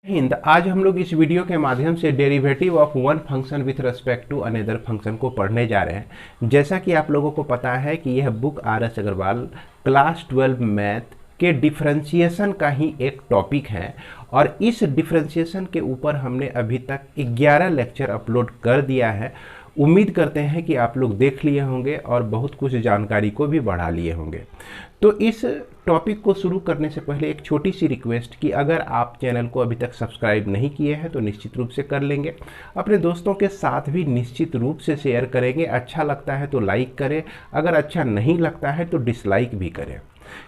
हिंद। आज हम लोग इस वीडियो के माध्यम से derivative of one function with respect to another function को पढ़ने जा रहे हैं। जैसा कि आप लोगों को पता है कि यह book R S. Aggarwal class 12 math के डिफरेंशिएशन का ही एक टॉपिक है और इस डिफरेंशिएशन के ऊपर हमने अभी तक 11 लेक्चर अपलोड कर दिया है। उम्मीद करते हैं कि आप लोग देख लिए होंगे और बहुत कुछ जानकारी को भी बढ़ा लिए होंगे। तो इस टॉपिक को शुरू करने से पहले एक छोटी सी रिक्वेस्ट कि अगर आप चैनल को अभी तक सब्सक्राइब नहीं किए हैं तो निश्चित रूप से कर लेंगे। अपने दोस्तों के साथ भी निश्चित रूप से शेयर करेंगे। अच्छा लगता है तो लाइक करें, अगर अच्छा नहीं लगता है तो डिसलाइक भी करें,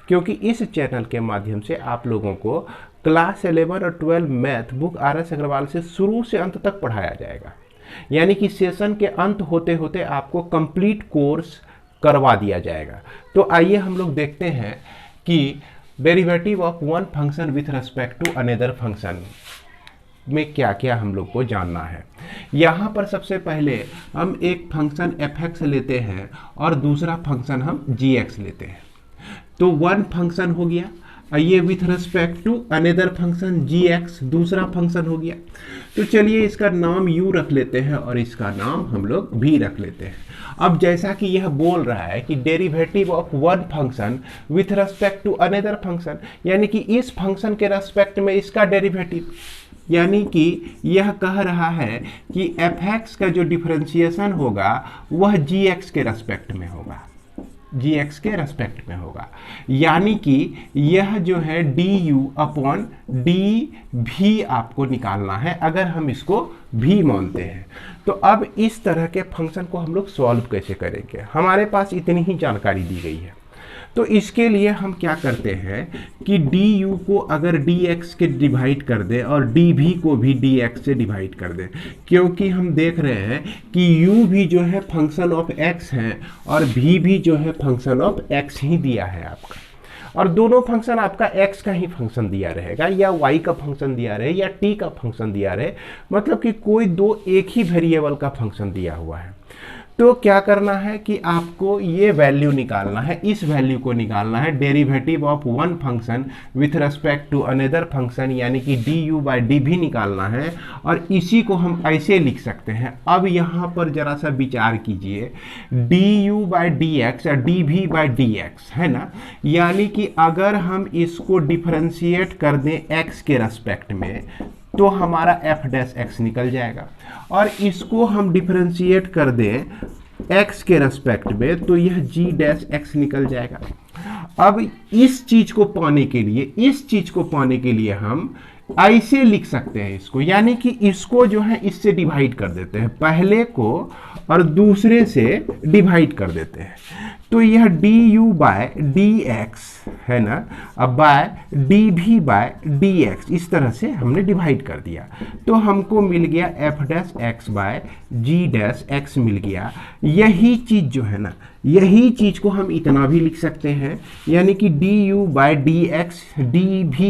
क्योंकि इस चैनल के माध्यम से आप लोगों को क्लास 11 और 12 मैथ बुक आर.एस. अग्रवाल से शुरू से अंत तक पढ़ाया जाएगा। यानी कि सेशन के अंत होते होते आपको कंप्लीट कोर्स करवा दिया जाएगा। तो आइए हम लोग देखते हैं कि derivative of one function with respect to another function में क्या क्या हम लोग को जानना है। यहाँ पर सबसे पहले हम एक फंक्शन f(x) लेते हैं और दूसरा फंक्शन हम g(x) लेते हैं। तो वन फंक्शन हो गया, ये with respect to another function g(x) दूसरा फंक्शन हो गया। तो चलिए इसका नाम u रख लेते हैं और इसका नाम हम लोग v रख लेते हैं। अब जैसा कि यह बोल रहा है कि derivative of one function with respect to another function, यानी कि इस फंक्शन के रेस्पेक्ट में इसका डेरिवेटिव, यानी कि यह कह रहा है कि f(x) का जो डिफरेंशिएशन होगा वह g(x) के रेस्पेक्ट में होगा, g(x) के रेस्पेक्ट में होगा। यानी कि यह जो है du अपॉन dv आपको निकालना है अगर हम इसको v मानते हैं। तो अब इस तरह के फंक्शन को हम लोग सॉल्व कैसे करेंगे, हमारे पास इतनी ही जानकारी दी गई है। तो इसके लिए हम क्या करते हैं कि du को अगर dx के डिवाइड कर दें और dv को भी dx से डिवाइड कर दें, क्योंकि हम देख रहे हैं कि u भी जो है फंक्शन ऑफ x है और v भी जो है फंक्शन ऑफ x ही दिया है आपका, और दोनों फंक्शन आपका x का ही फंक्शन दिया रहेगा या y का फंक्शन दिया रहे या t का फंक्शन दिया रहे, मतलब कि कोई दो एक ही वेरिएबल का फंक्शन दिया हुआ है। तो क्या करना है कि आपको ये वैल्यू निकालना है, इस वैल्यू को निकालना है, derivative of one function with respect to another function, यानी कि du बाई dv निकालना है। और इसी को हम ऐसे लिख सकते हैं। अब यहाँ पर जरा सा विचार कीजिए, du बाई dx या dv बाई dx है ना, यानी कि अगर हम इसको डिफरेंशिएट कर दें x के रेस्पेक्ट में तो हमारा f' निकल जाएगा, और इसको हम डिफरेंशिएट कर दें x के रेस्पेक्ट में तो यह g' निकल जाएगा। अब इस चीज को पाने के लिए हम ऐसे लिख सकते हैं इसको, यानी कि इसको जो है इससे डिवाइड कर देते हैं, पहले को और दूसरे से डिवाइड कर देते हैं। तो यह du बाय dx है ना, अब बाय dv बाय dx, इस तरह से हमने डिवाइड कर दिया तो हमको मिल गया f' बाय g' मिल गया। यही चीज जो है ना, यही चीज को हम इतना भी लिख सकते हैं, यानी कि du by dx dv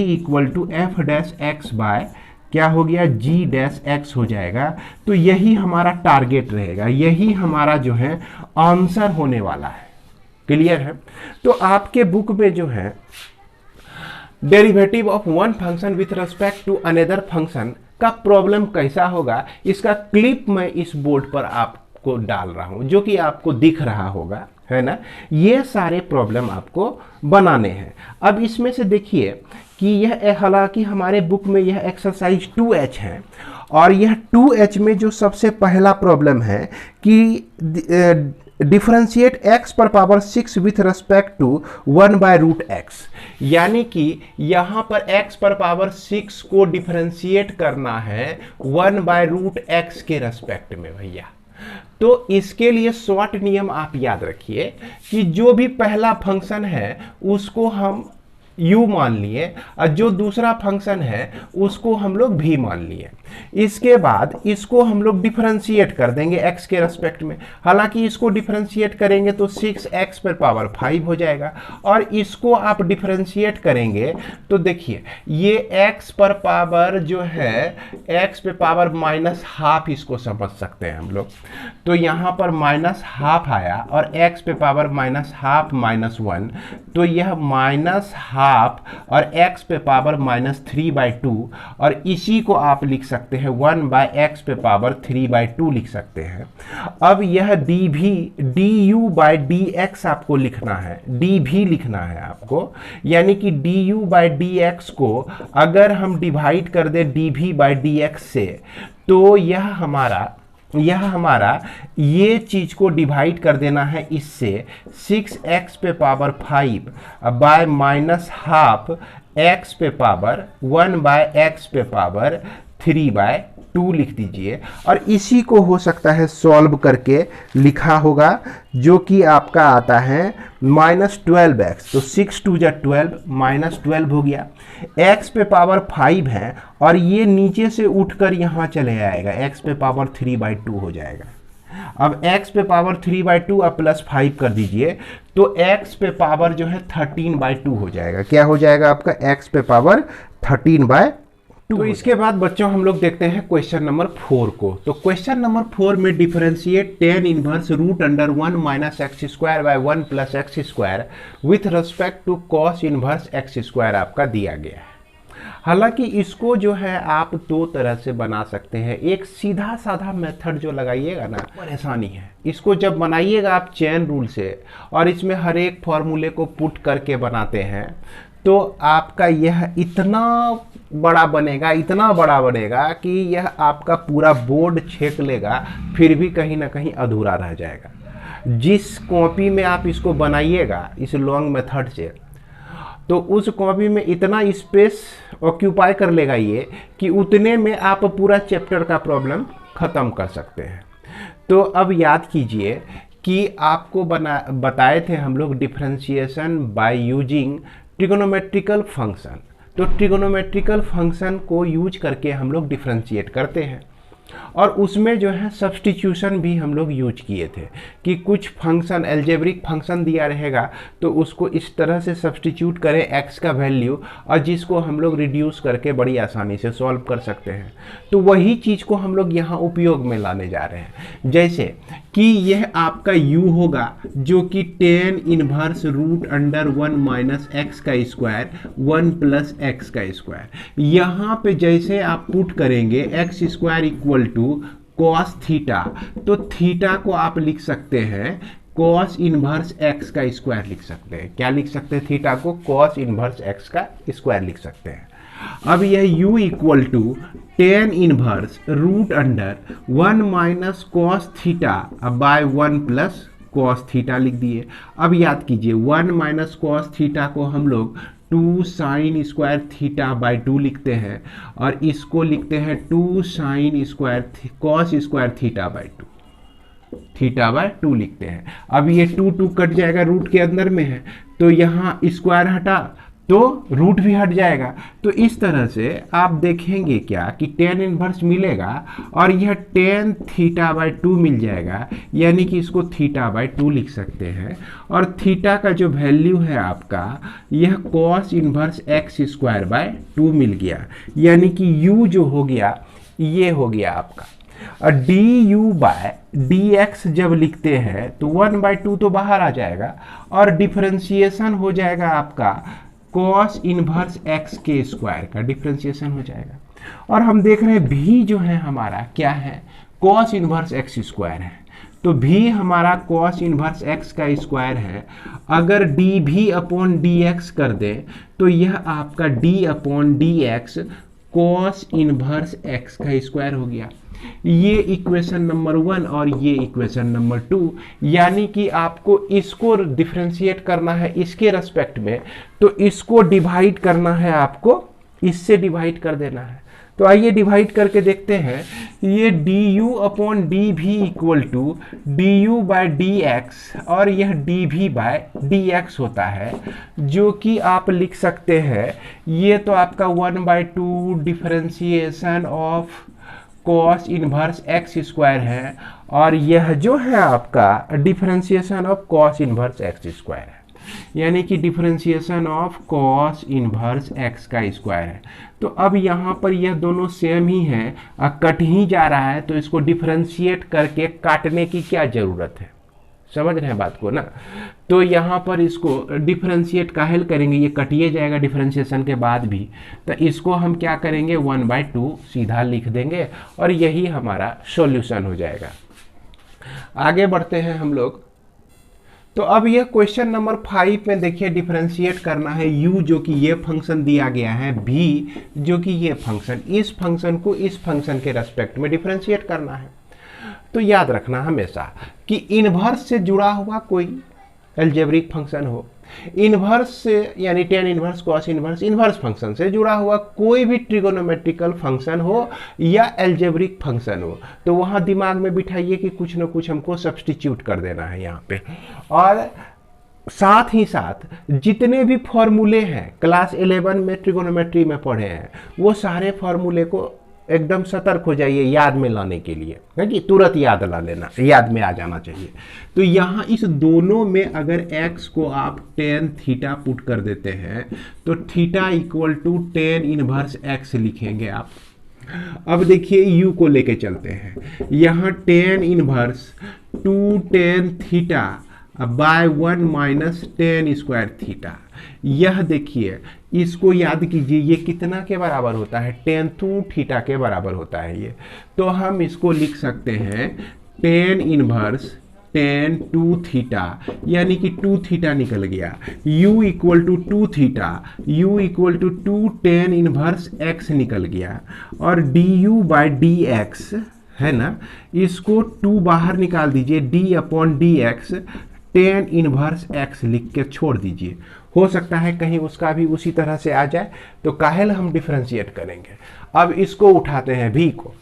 equal to f' by क्या हो गया g' हो जाएगा। तो यही हमारा टारगेट रहेगा, यही हमारा जो है आंसर होने वाला है। क्लियर है? तो आपके बुक में जो है derivative of one function with respect to another function का प्रॉब्लम कैसा होगा, इसका क्लिप मैं इस बोर्ड पर आपको डाल रहा हूं, जो कि आपको दिख रहा होगा, है ना। ये सारे प्रॉब्लम आपको बनाने हैं। अब इसमें से देखिए कि यह, हालांकि हमारे बुक में यह एक्सरसाइज 2H है, और यह 2H में जो सबसे पहला प्रॉब्लम है कि डिफरेंशिएट x पर power 6 with respect to 1/√x, यानी कि यहाँ पर x पर पावर 6 को डिफरेंशिएट करना है 1/√x के रेस्पेक्ट में भैया। तो इसके लिए शॉर्ट नियम आप याद रखिए कि जो भी पहला फंक्शन है उसको हम u मान लिए और जो दूसरा फंक्शन है उसको हम लोग v मान लिए। इसके बाद इसको हम लोग डिफरेंशिएट कर देंगे x के रेस्पेक्ट में। हालांकि इसको डिफरेंशिएट करेंगे तो 6x पर पावर 5 हो जाएगा, और इसको आप डिफरेंशिएट करेंगे तो देखिए ये x पर पावर जो है x पे पावर -12 इसको समझ सकते हैं हम लोग। तो यहाँ पर -12 आया और x पे पावर -12 -1, तो यह -12 और x पे पावर -3/2, और इसी को आप लिख सकते हैं 1/x पे पावर 3/2 लिख सकते हैं। अब यह du/dx आपको लिखना है, dv लिखना है आपको, यानी कि du/dx को अगर हम डिवाइड कर दे dv/dx से, तो यह हमारा ये चीज को डिवाइड कर देना है इससे 6x पे पावर 5 बाय -12 x पे पावर 1/x पे पावर 3/2 लिख दीजिए। और इसी को हो सकता है सॉल्व करके लिखा होगा, जो कि आपका आता है -12x, तो 6 2 जा 12 -12 हो गया। x पे पावर 5 है और ये नीचे से उठकर यहाँ चले आएगा, x पे पावर 3/2 हो जाएगा। अब x पे पावर 3/2 आप +5 कर दीजिए, तो x पे पावर जो है 13/2 हो जाएगा। क्या हो जाएगा आपका? x पे पावर 13/2। तो इसके बाद बच्चों हम लोग देखते हैं क्वेश्चन नंबर 4 को। तो क्वेश्चन नंबर 4 में differentiate tan inverse √1 - x² 1 + x² with respect to cos inverse x² आपका दिया गया है। हालांकि इसको जो है आप दो तरह से बना सकते हैं। एक सीधा साधा मेथड जो लगाइएगा ना, परेशानी है। इसको जब बनाइएगा आप चेन रूल से और इसमें हर एक फॉर्मूले को पुट करके बनाते हैं, तो आपका यह इतना बड़ा बनेगा कि यह आपका पूरा बोर्ड छेक लेगा, फिर भी कहीं ना कहीं अधूरा रह जाएगा। जिस कॉपी में आप इसको बनाइएगा इस लॉन्ग मेथड से, तो उस कॉपी में इतना स्पेस ऑक्यूपाई कर लेगा ये कि उतने में आप पूरा चैप्टर का प्रॉब्लम ख़त्म कर सकते हैं। तो अब याद कीजिए कि आपको बताए थे हम लोग differentiation by using trigonometrical function. तो ट्रिगोनोमेट्रिकल फंक्शन को यूज करके हम लोग डिफरेंशिएट करते हैं, और उसमें जो है सब्स्टिट्यूशन भी हम लोग यूज किए थे कि कुछ फंक्शन एल्जेब्रिक फंक्शन दिया रहेगा तो उसको इस तरह से सब्स्टिट्यूट करें x का वैल्यू, और जिसको हम लोग रिड्यूस करके बड़ी आसानी से सॉल्व कर सकते हैं। तो वही चीज़ को हम लोग यहाँ उपयोग में लाने जा रहे हैं। जैसे कि यह आपका u होगा जो कि tan इनवर्स √1 - x² 1 + x²। यहाँ पे जैसे आप पुट करेंगे x² = cos थीटा, तो थीटा को आप लिख सकते हैं cos इनवर्स x² लिख सकते हैं। क्या लिख सकते हैं? थीटा को cos इनवर्स x² लिख सकते हैं। अब यह u = tan inverse √1 - cos theta by 1 + cos theta लिख दिए। अब याद कीजिए 1 - cos थीटा को हम लोग 2 sin² θ/2 लिखते हैं, और इसको लिखते हैं 2 sin² cos² θ/2 लिखते हैं। अब ये 2 कट जाएगा, रूट के अंदर में है, तो यहाँ स्क्वायर हटा तो रूट भी हट जाएगा। तो इस तरह से आप देखेंगे क्या कि tan इनवर्स मिलेगा और यह tan θ/2 मिल जाएगा, यानी कि इसको θ/2 लिख सकते हैं। और थीटा का जो वैल्यू है आपका, यह cos इनवर्स x² 2 मिल गया, यानी कि u जो हो गया ये हो गया आपका। और du/dx जब लिखते हैं तो 1/2 तो बाहर आ जाएगा, और डिफरेंशिएशन हो जाएगा आपका cos इनवर्स x² का डिफरेंशिएशन हो जाएगा। और हम देख रहे हैं v जो है हमारा क्या है? cos इनवर्स x² है, तो v हमारा cos इनवर्स x² है। अगर dv/dx कर दें तो यह आपका d/dx cos इनवर्स x² हो गया। ये इक्वेशन नंबर 1 और ये इक्वेशन नंबर 2, यानी कि आपको इसको डिफरेंशिएट करना है इसके रेस्पेक्ट में, तो इसको डिवाइड करना है, आपको इससे डिवाइड कर देना है। तो आइए डिवाइड करके देखते हैं। ये D U upon D V equal to D U by D X और यह डी भी बाई डी एक्स होता है, जो कि आप लिख सकते हैं ये तो आपका 1/2 differentiation of cos inverse x square है, और यह जो है आपका differentiation of cos inverse x square है, यानी कि differentiation of cos inverse x का स्क्वायर है। तो अब यहाँ पर यह दोनों सेम ही है, कट ही जा रहा है, तो इसको डिफरेंशिएट करके काटने की क्या ज़रूरत है, समझ रहे हैं बात को ना। तो यहाँ पर इसको डिफरेंशिएट काहेल करेंगे, ये कटिए जाएगा डिफरेंशिएशन के बाद भी, तो इसको हम क्या करेंगे 1/2 सीधा लिख देंगे और यही हमारा सॉल्यूशन हो जाएगा। आगे बढ़ते हैं हम लोग। तो अब ये क्वेश्चन नंबर 5 में देखिए डिफरेंशिएट करना है u जो कि ये फंक्शन दिया गया है, v जो कि ये फंक्शन, इस फंक्शन को इस फंक्शन के रेस्पेक्ट में डिफरेंशिएट करना है। तो याद रखना हमेशा कि इन्वर्स से जुड़ा हुआ कोई एल्जेब्रिक फंक्शन हो, इन्वर्स से यानी tan inverse cos inverse inverse function से जुड़ा हुआ कोई भी ट्रिगोनोमेट्रिकल फंक्शन हो या एल्जेब्रिक फंक्शन हो, तो वहाँ दिमाग में बिठाइए कि कुछ ना कुछ हमको सब्स्टिट्यूट कर देना है यहाँ पे। और साथ ही साथ जितने भी फॉर्मूले हैं क्लास 11 में ट्रिगोनोमेट्री में पढ़े हैं, वो सारे फॉर्मूले को एकदम सतर्क हो जाइए याद में लाने के लिए, है कि तुरंत याद ला लेना, याद में आ जाना चाहिए। तो यहाँ इस दोनों में अगर x को आप tan थीटा पुट कर देते हैं तो theta equal to tan inverse x लिखेंगे आप। अब देखिए u को लेके चलते हैं, यहाँ tan inverse 2 tan theta by 1 minus tan square theta, यह देखिए इसको याद कीजिए, ये कितना के बराबर होता है, tan 2 थीटा के बराबर होता है ये। तो हम इसको लिख सकते हैं tan इनवर्स tan 2 थीटा, यानी कि 2 थीटा निकल गया, u equal to 2 theta, u equal to 2 tan inverse x निकल गया, और du बाई डी एक्स है ना, इसको 2 बाहर निकाल दीजिए, d upon D x tan inverse x लिख के छोड़ दीजिए, हो सकता है कहीं उसका भी उसी तरह से आ जाए, तो काहेल हम डिफरेंशिएट करेंगे। अब इसको उठाते हैं v को,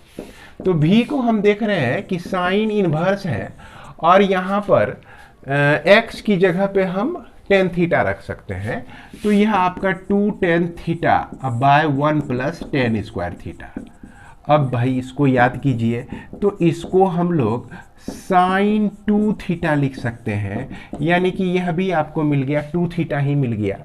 तो v को हम देख रहे हैं कि साइन इनवर्स है, और यहाँ पर x की जगह पे हम tan थीटा रख सकते हैं, तो यह आपका 2 tan theta by 1 plus tan square theta. अब भाई इसको याद कीजिए, तो इसको हम लोग साइन 2 थीटा लिख सकते हैं, यानी कि यह भी आपको मिल गया 2 थीटा ही मिल गया,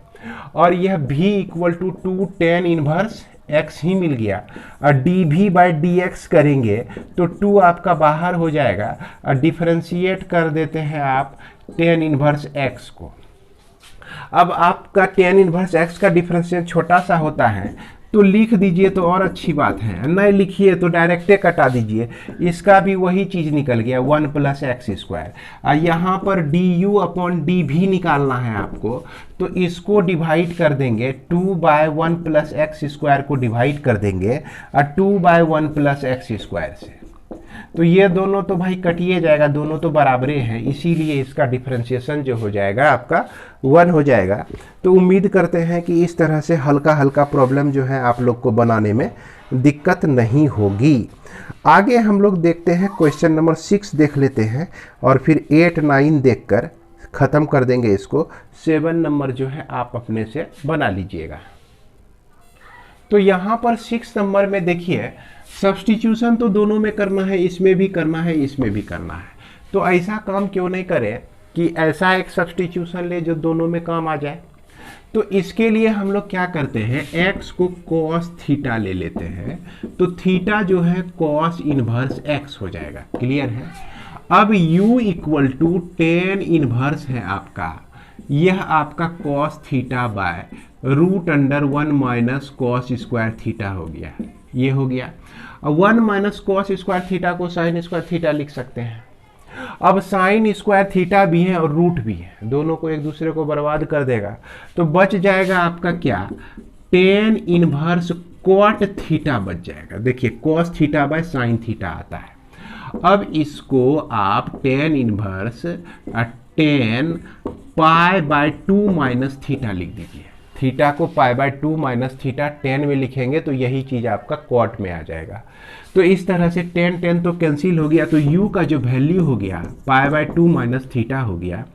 और यह भी equal to 2 tan inverse x ही मिल गया, और डी भी बाई डी एक्स करेंगे तो 2 आपका बाहर हो जाएगा, और डिफरेंशिएट कर देते हैं आप tan इनवर्स x को। अब आपका tan इनवर्स x का डिफरेंशिएट छोटा सा होता है, तो लिख दीजिए तो और अच्छी बात है, नहीं लिखिए तो डायरेक्टे कटा दीजिए, इसका भी वही चीज़ निकल गया 1 प्लस एक्स स्क्वायर। यहाँ पर डी यू अपॉन डी भी निकालना है आपको, तो इसको डिवाइड कर देंगे 2 बाय 1 प्लस एक्स स्क्वायर को डिवाइड कर देंगे और 2 बाय 1 प्लस एक्स स्क्वायर से, तो ये दोनों तो भाई कटिए जाएगा, दोनों तो बराबरे हैं, इसीलिए इसका डिफरेंशिएशन जो हो जाएगा आपका 1 हो जाएगा। तो उम्मीद करते हैं कि इस तरह से हल्का हल्का प्रॉब्लम जो है आप लोग को बनाने में दिक्कत नहीं होगी। आगे हम लोग देखते हैं क्वेश्चन नंबर 6 देख लेते हैं, और फिर 8 9 देखकर ख़त्म कर देंगे इसको। 7 नंबर जो है आप अपने से बना लीजिएगा। तो यहाँ पर 6 नंबर में देखिए सब्स्टिट्यूशन तो दोनों में करना है, इसमें भी करना है, इसमें भी करना है, तो ऐसा काम क्यों नहीं करें कि ऐसा एक सब्स्टिट्यूशन ले जो दोनों में काम आ जाए। तो इसके लिए हम लोग क्या करते हैं, x को cos थीटा ले लेते हैं, तो थीटा जो है cos इनवर्स x हो जाएगा, क्लियर है। अब u equal to tan inverse है आपका, यह आपका cos theta by √1 minus cos square theta हो गया, ये हो गया। अब 1 माइनस cos स्क्वायर थीटा को sin स्क्वायर थीटा लिख सकते हैं। अब साइन स्क्वायर थीटा भी है और रूट भी है, दोनों को एक दूसरे को बर्बाद कर देगा, तो बच जाएगा आपका क्या, tan इनवर्स cot थीटा बच जाएगा। देखिए cos theta by sine theta आता है। अब इसको आप tan inverse tan pi by 2 minus theta लिख दीजिए, थीटा को π/2 माइनस थीटा tan में लिखेंगे तो यही चीज़ आपका cot में आ जाएगा। तो इस तरह से tan तो कैंसिल हो गया, तो u का जो वैल्यू हो गया π/2 माइनस थीटा हो गया,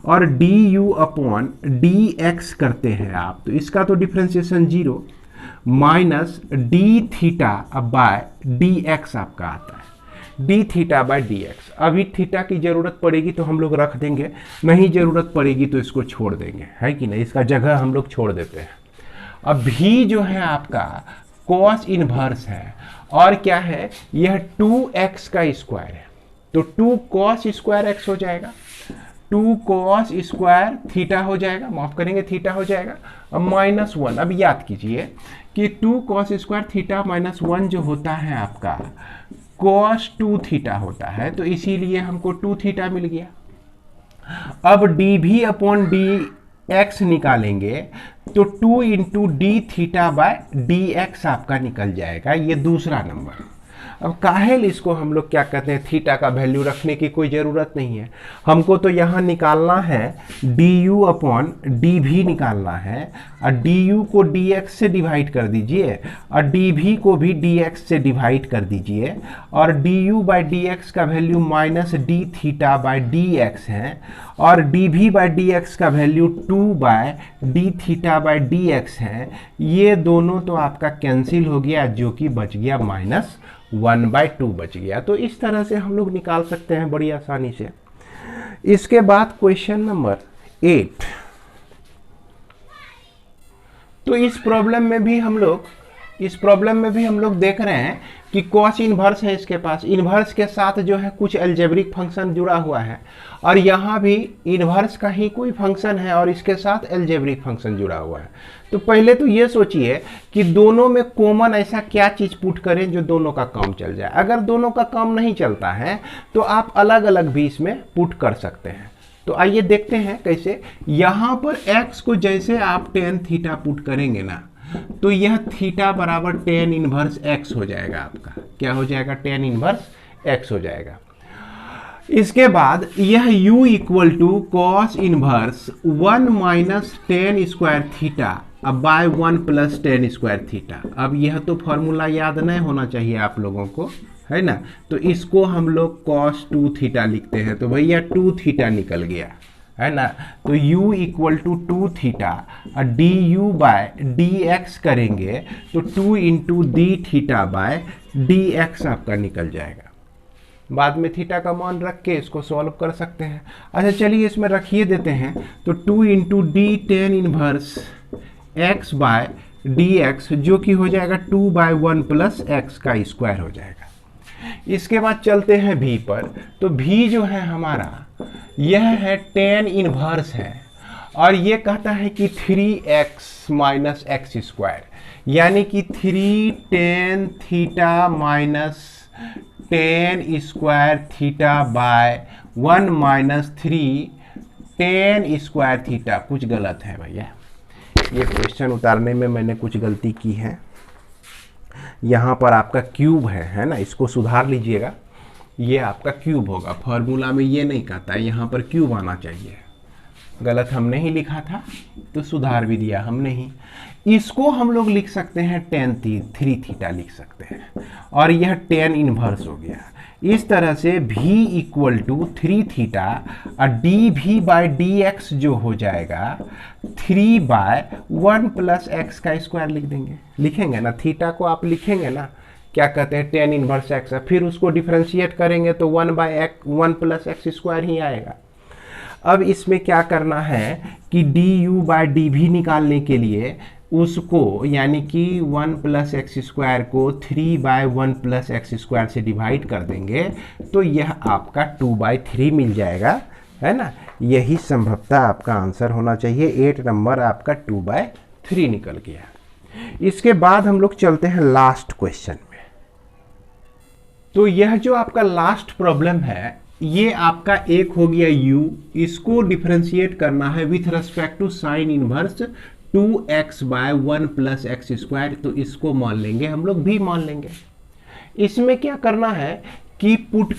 और du अपॉन dx करते हैं आप, तो इसका तो differentiation 0 minus D theta by D X आपका आता है, D theta by D x. अभी थीटा की ज़रूरत पड़ेगी तो हम लोग रख देंगे, नहीं ज़रूरत पड़ेगी तो इसको छोड़ देंगे, है कि नहीं, इसका जगह हम लोग छोड़ देते हैं। अब भी जो है आपका कॉस इनवर्स है, और क्या है, यह 2x का स्क्वायर है, तो 2 कॉस स्क्वायर एक्स हो जाएगा, 2 कॉस स्क्वायर थीटा हो जाएगा, माफ करेंगे थीटा हो जाएगा, अब -1। अब याद कीजिए कि 2 कॉस स्क्वायर थीटा -1 जो होता है आपका कॉस 2 थीटा होता है, तो इसीलिए हमको 2 थीटा मिल गया। अब डी भी अपॉन डी एक्स निकालेंगे तो 2 into D theta by D X आपका निकल जाएगा, ये दूसरा नंबर। अब काहेल इसको हम लोग क्या कहते हैं, थीटा का वैल्यू रखने की कोई ज़रूरत नहीं है, हमको तो यहाँ निकालना है डी यू अपॉन डी भी निकालना है, और डी यू को डी एक्स से डिवाइड कर दीजिए, और डी भी को भी डी एक्स से डिवाइड कर दीजिए, और D U by D X का value minus D theta by D X है, और डी भी बाई डी एक्स का value 2 by D theta by D X है। ये दोनों तो आपका कैंसिल हो गया, जो कि बच गया -1/2 बच गया। तो इस तरह से हम लोग निकाल सकते हैं बड़ी आसानी से। इसके बाद क्वेश्चन नंबर 8। तो इस प्रॉब्लम में भी हम लोग देख रहे हैं कि कॉस इनवर्स है इसके पास, इनवर्स के साथ जो है कुछ अलजेब्रिक फंक्शन जुड़ा हुआ है, और यहाँ भी इनवर्स का ही कोई फंक्शन है और इसके साथ अलजेब्रिक फंक्शन जुड़ा हुआ है। तो पहले तो ये सोचिए कि दोनों में कॉमन ऐसा क्या चीज़ पुट करें जो दोनों का काम चल जाए। अगर दोनों का काम नहीं चलता है तो आप अलग अलग भी इसमें पुट कर सकते हैं। तो आइए देखते हैं कैसे। यहाँ पर x को जैसे आप tan थीटा पुट करेंगे ना, तो यह थीटा बराबर tan इनवर्स x हो जाएगा आपका। क्या हो जाएगा? tan इनवर्स x हो जाएगा। इसके बाद यह u equal to cos inverse 1 minus tan square theta अब by 1 plus tan square theta. अब यह तो फॉर्मूला याद नहीं होना चाहिए आप लोगों को, है ना। तो इसको हम लोग cos 2 थीटा लिखते हैं, तो भैया 2 थीटा निकल गया, है ना। तो u इक्वल टू 2 थीटा और D U by D X करेंगे तो 2 into D theta by D X आपका निकल जाएगा। बाद में थीटा का मान रख के इसको सॉल्व कर सकते हैं। अच्छा चलिए इसमें रखिए देते हैं, तो 2 into D tan inverse x by D X जो कि हो जाएगा 2 बाय 1 प्लस एक्स का स्क्वायर हो जाएगा। इसके बाद चलते हैं v पर। तो v जो है हमारा यह है tan इनवर्स है, और ये कहता है कि 3x माइनस एक्स स्क्वायर, यानी कि 3 tan theta minus tan square theta by 1 minus 3 tan square theta. कुछ गलत है भैया, ये क्वेश्चन उतारने में मैंने कुछ गलती की है। यहाँ पर आपका क्यूब है ना, इसको सुधार लीजिएगा। ये आपका क्यूब होगा, फॉर्मूला में ये नहीं कहता है, यहाँ पर क्यूब आना चाहिए। गलत हमने ही लिखा था तो सुधार भी दिया हमने ही। इसको हम लोग लिख सकते हैं tan 3 थीटा लिख सकते हैं, और यह tan इनवर्स हो गया। इस तरह से v इक्वल टू 3 थीटा और डी भी बाई डी एक्स जो हो जाएगा 3 बाय 1 प्लस एक्स का स्क्वायर लिख देंगे। लिखेंगे ना, थीटा को आप लिखेंगे ना, क्या कहते हैं tan इनवर्स एक्स, फिर उसको डिफ्रेंशिएट करेंगे तो 1 प्लस एक्स स्क्वायर ही आएगा। अब इसमें क्या करना है कि डी यू बाई डी भी निकालने के लिए उसको, यानी कि 1 प्लस एक्स स्क्वायर को 3 बाय 1 प्लस एक्स स्क्वायर से डिवाइड कर देंगे, तो यह आपका 2/3 मिल जाएगा, है ना। यही संभवतः आपका आंसर होना चाहिए। 8 नंबर आपका 2/3 निकल गया। इसके बाद हम लोग चलते हैं लास्ट क्वेश्चन में। तो यह जो आपका लास्ट प्रॉब्लम है, ये आपका एक हो गया u, इसको डिफरेंशिएट करना है with respect to sine inverse 2x by 1 plus X square. तो इसको मान लेंगे हम लोग, भी मान लेंगे। इसमें क्या करना है की पुट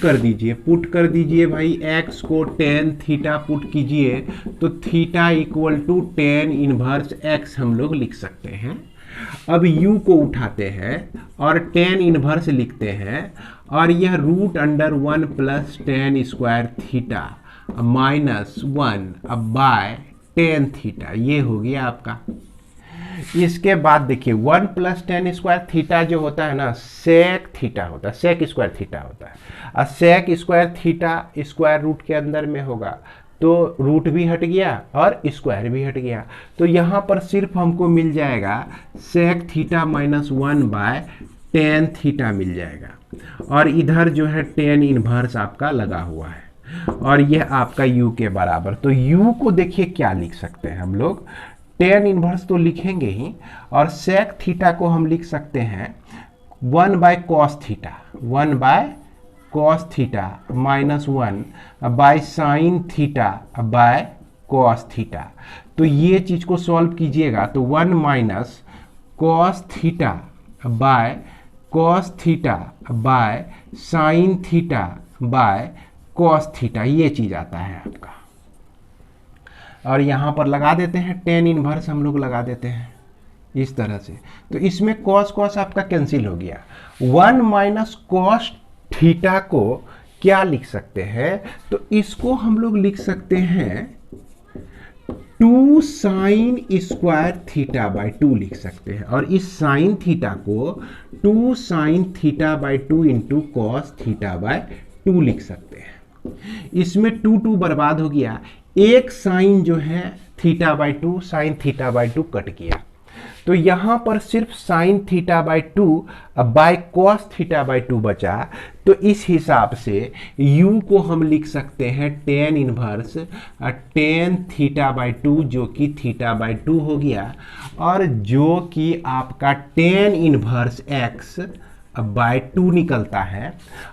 कर दीजिए भाई, x को tan थीटा पुट कीजिए तो theta equal to tan inverse x हम लोग लिख सकते हैं। अब u को उठाते हैं और tan इनवर्स लिखते हैं और यह √1 plus tan square theta -1 by tan theta, ये हो गया आपका। इसके बाद देखिए 1 प्लस tan स्क्वायर थीटा जो होता है ना, सेक थीटा होता है, सेक स्क्वायर थीटा होता है। और sec square theta square root के अंदर में होगा तो रूट भी हट गया और स्क्वायर भी हट गया, तो यहाँ पर सिर्फ हमको मिल जाएगा sec theta -1 by tan theta मिल जाएगा। और इधर जो है tan इनवर्स आपका लगा हुआ है और यह आपका u के बराबर। तो u को देखिए क्या लिख सकते हैं हम लोग, tan इनवर्स तो लिखेंगे ही और सेक थीटा को हम लिख सकते हैं 1 by cos theta, 1 by cos theta -1 by sine theta by cos theta. तो ये चीज़ को सॉल्व कीजिएगा तो 1 minus cos theta by sine theta by cos theta, ये चीज़ आता है आपका। और यहाँ पर लगा देते हैं tan इनवर्स, हम लोग लगा देते हैं इस तरह से, तो इसमें कॉस कॉस आपका कैंसिल हो गया। 1 माइनस कॉस थीटा को क्या लिख सकते हैं, तो इसको हम लोग लिख सकते हैं 2 साइन स्क्वायर थीटा बाय 2 लिख सकते हैं। और इस साइन थीटा को 2 sine theta by 2 into cos theta by 2 लिख सकते हैं। इसमें 2 बर्बाद हो गया, एक साइन जो है theta by 2, sine theta by 2 cut गया, तो यहाँ पर सिर्फ sine theta by 2 by cos theta by 2 बचा। तो इस हिसाब से u को हम लिख सकते हैं tan inverse tan theta bye 2 जो कि थीटा बाय 2 हो गया, और जो कि आपका tan इनवर्स x बाय 2 निकलता है।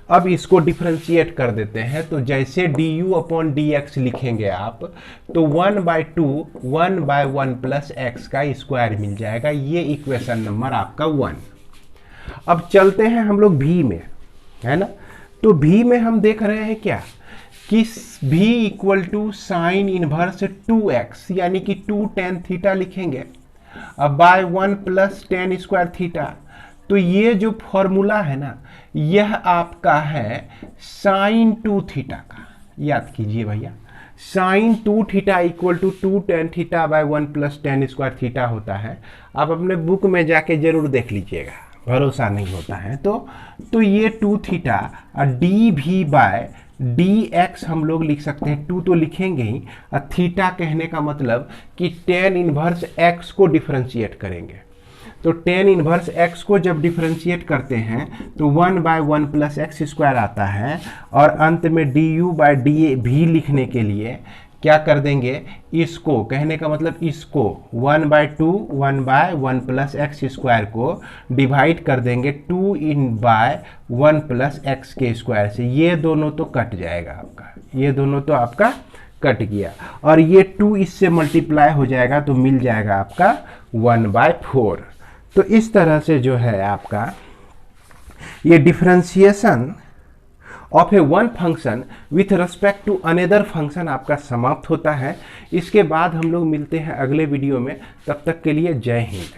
अब इसको डिफरेंशिएट कर देते हैं, तो जैसे du अपॉन dx लिखेंगे आप तो 1 बाय 2 1 बाय 1 प्लस एक्स का स्क्वायर मिल जाएगा, ये इक्वेशन नंबर आपका 1। अब चलते हैं हम लोग v में, है ना। तो v में हम देख रहे हैं क्या कि v equal to sine inverse 2x यानी कि 2 tan थीटा लिखेंगे अब by 1 plus tan square theta. तो ये जो फॉर्मूला है ना, यह आपका है साइन 2 थीटा का, याद कीजिए भैया, sine 2 theta equal to 2 tan theta by 1 plus tan square theta होता है। आप अपने बुक में जाके जरूर देख लीजिएगा, भरोसा नहीं होता है तो ये 2 थीटा और dv बाय dx हम लोग लिख सकते हैं, 2 तो लिखेंगे ही, और थीटा कहने का मतलब कि tan इनवर्स x को डिफरेंशिएट करेंगे। तो tan इनवर्स x को जब डिफरेंशिएट करते हैं तो 1 बाय 1 प्लस एक्स स्क्वायर आता है, और अंत में du बाय dv लिखने के लिए क्या कर देंगे, इसको कहने का मतलब इसको 1 बाय 1 प्लस एक्स स्क्वायर को डिवाइड कर देंगे 2 इन बाय 1 प्लस एक्स के स्क्वायर से। ये दोनों तो कट जाएगा आपका, ये दोनों तो आपका कट गया, और ये 2 इससे मल्टीप्लाई हो जाएगा तो मिल जाएगा आपका 1 बाय 4। तो इस तरह से जो है आपका ये differentiation of a one function with respect to another function आपका समाप्त होता है। इसके बाद हम लोग मिलते हैं अगले वीडियो में, तब तक के लिए जय हिंद।